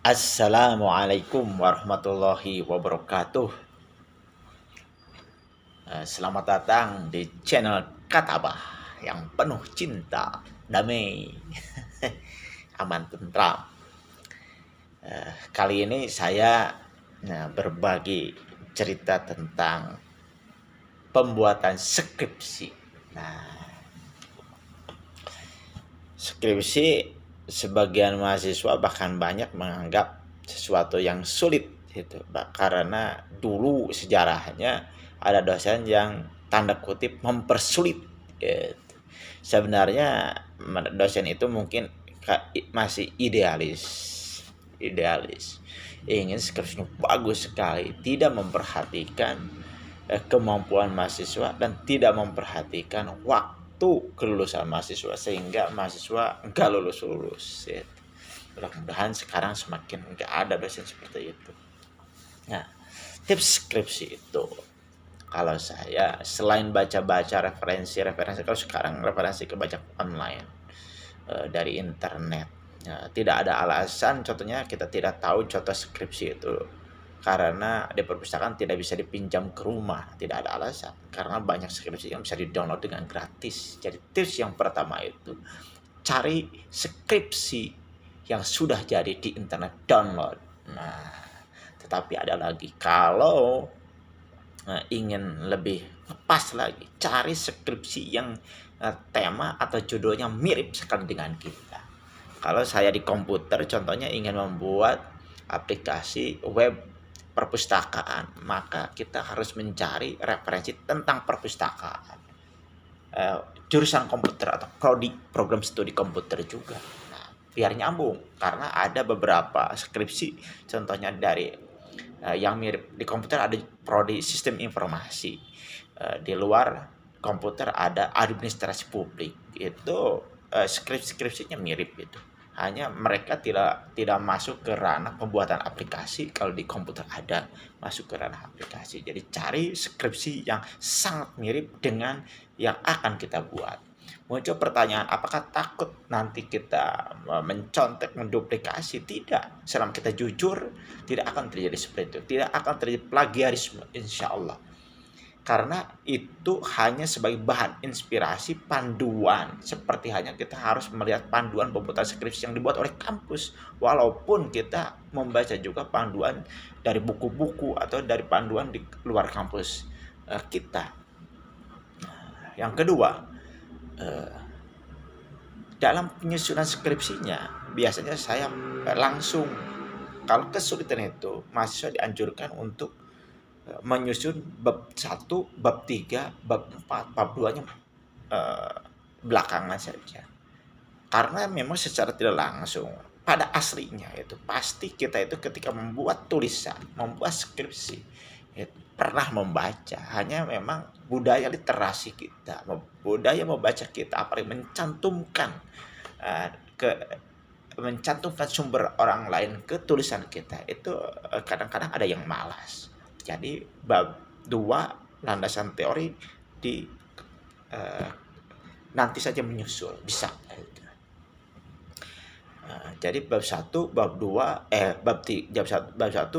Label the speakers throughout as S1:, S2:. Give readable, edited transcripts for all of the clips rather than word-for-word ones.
S1: Assalamualaikum warahmatullahi wabarakatuh. Selamat datang di channel Katabah yang penuh cinta, damai, aman tentram. Kali ini saya berbagi cerita tentang pembuatan skripsi. Skripsi sebagian mahasiswa bahkan banyak menganggap sesuatu yang sulit gitu, karena dulu sejarahnya ada dosen yang tanda kutip mempersulit gitu. Sebenarnya dosen itu mungkin masih idealis, ingin skripsinya bagus sekali, tidak memperhatikan kemampuan mahasiswa dan tidak memperhatikan waktu kelulusan mahasiswa, sehingga mahasiswa nggak lulus ya. Mudah-mudahan sekarang semakin nggak ada dosen seperti itu. Nah, tips skripsi itu, kalau saya selain baca-baca referensi, kalau sekarang referensi kebaca online dari internet, tidak ada alasan contohnya kita tidak tahu contoh skripsi itu, karena di perpustakaan tidak bisa dipinjam ke rumah. Tidak ada alasan, karena banyak skripsi yang bisa di-download dengan gratis. Jadi tips yang pertama itu cari skripsi yang sudah jadi di internet, download. Nah, tetapi ada lagi, kalau ingin lebih pas lagi, cari skripsi yang tema atau judulnya mirip sekali dengan kita. Kalau saya di komputer contohnya ingin membuat aplikasi web perpustakaan, maka kita harus mencari referensi tentang perpustakaan, jurusan komputer atau prodi, program studi komputer juga. Nah, biar nyambung, karena ada beberapa skripsi contohnya dari yang mirip. Di komputer ada prodi sistem informasi, di luar komputer ada administrasi publik. Itu skripsinya mirip itu, hanya mereka tidak masuk ke ranah pembuatan aplikasi. Kalau di komputer ada masuk ke ranah aplikasi. Jadi cari skripsi yang sangat mirip dengan yang akan kita buat. Muncul pertanyaan, apakah takut nanti kita mencontek, menduplikasi? Tidak. Selama kita jujur, tidak akan terjadi seperti itu. Tidak akan terjadi plagiarisme, insya Allah. Karena itu hanya sebagai bahan inspirasi, panduan. Seperti hanya kita harus melihat panduan pembuatan skripsi yang dibuat oleh kampus, walaupun kita membaca juga panduan dari buku-buku atau dari panduan di luar kampus kita. Yang kedua, dalam penyusunan skripsinya biasanya saya langsung, kalau kesulitan itu mahasiswa dianjurkan untuk menyusun bab 1, bab 3, bab 4, bab 2-nya belakangan saja. Karena memang secara tidak langsung, pada aslinya itu pasti kita itu ketika membuat tulisan, membuat skripsi, pernah membaca. Hanya memang budaya literasi kita, budaya membaca kita, apalagi mencantumkan sumber orang lain ke tulisan kita, itu kadang-kadang ada yang malas. Jadi bab 2 landasan teori di nanti saja menyusul bisa. Jadi bab 1, bab 2, bab 3,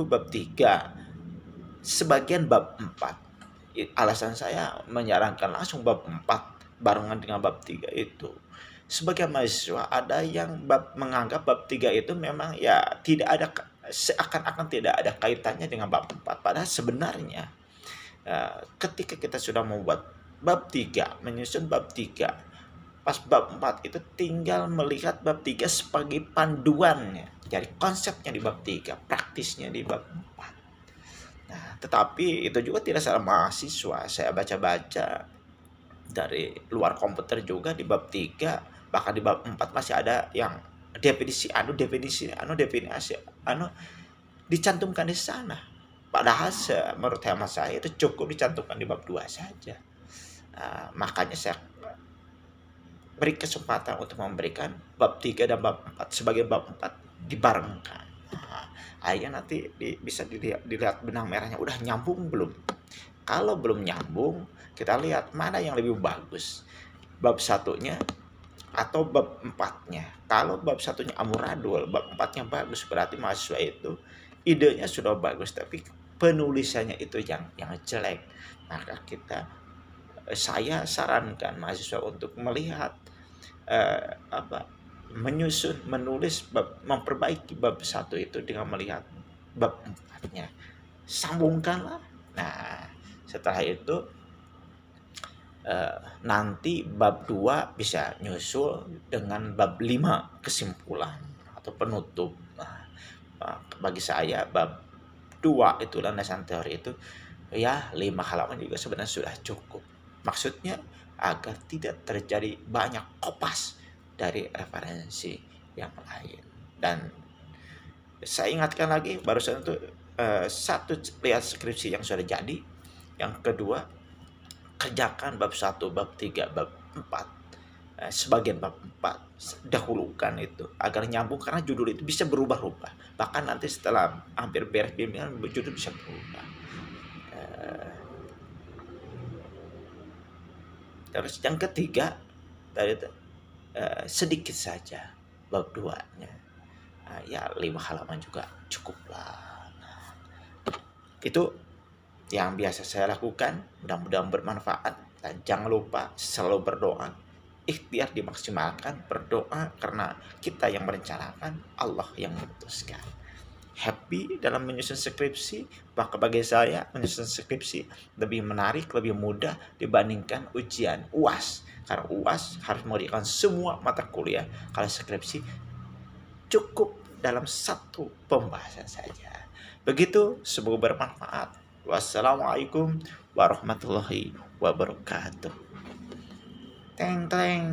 S1: bab 3, sebagian bab 4. Alasan saya menyarankan langsung bab 4 barengan dengan bab 3 itu, sebagian mahasiswa ada yang menganggap bab 3 itu memang ya tidak ada, seakan-akan tidak ada kaitannya dengan bab 4. Padahal sebenarnya ketika kita sudah membuat bab 3, menyusun bab 3, pas bab 4 itu tinggal melihat bab 3 sebagai panduannya. Jadi konsepnya di bab 3, praktisnya di bab 4. Nah, tetapi itu juga tidak salah mahasiswa. Saya baca-baca dari luar komputer juga di bab 3, bahkan di bab 4 masih ada yang definisi dicantumkan di sana. Padahal menurut hemat saya itu cukup dicantumkan di bab 2 saja. Makanya saya beri kesempatan untuk memberikan bab 3 dan bab 4 sebagai bab 4 dibarengkan. Akhirnya nanti bisa dilihat benang merahnya udah nyambung belum. Kalau belum nyambung, kita lihat mana yang lebih bagus. Bab 1-nya atau bab 4-nya. Kalau bab 1-nya amburadul, bab 4-nya bagus, berarti mahasiswa itu idenya sudah bagus, tapi penulisannya itu yang jelek. Maka saya sarankan mahasiswa untuk melihat menulis memperbaiki bab 1 itu dengan melihat bab 4-nya. Sambungkanlah. Nah, setelah itu nanti bab 2 bisa nyusul dengan bab 5 kesimpulan atau penutup. Nah, bagi saya bab 2 itu landasan teori itu ya 5 halaman juga sebenarnya sudah cukup. Maksudnya agar tidak terjadi banyak kopas dari referensi yang lain. Dan saya ingatkan lagi barusan itu satu, lihat skripsi yang sudah jadi. Yang kedua, kerjakan bab 1, bab 3, bab 4. Sebagian bab 4 dahulukan itu agar nyambung, karena judul itu bisa berubah-ubah. Bahkan nanti setelah hampir beres bimbingan, judul bisa berubah. Terus yang ketiga tadi sedikit saja bab 2-nya. Ya 5 halaman juga cukup lah. Itu yang biasa saya lakukan, mudah-mudahan bermanfaat. Dan jangan lupa selalu berdoa, ikhtiar dimaksimalkan, berdoa karena kita yang merencanakan, Allah yang memutuskan. Happy dalam menyusun skripsi, maka bagi saya menyusun skripsi lebih menarik, lebih mudah dibandingkan ujian UAS. Karena UAS harus mengerjakan semua mata kuliah, kalau skripsi cukup dalam satu pembahasan saja. Begitu, semoga bermanfaat. Wassalamualaikum warahmatullahi wabarakatuh. Teng teng.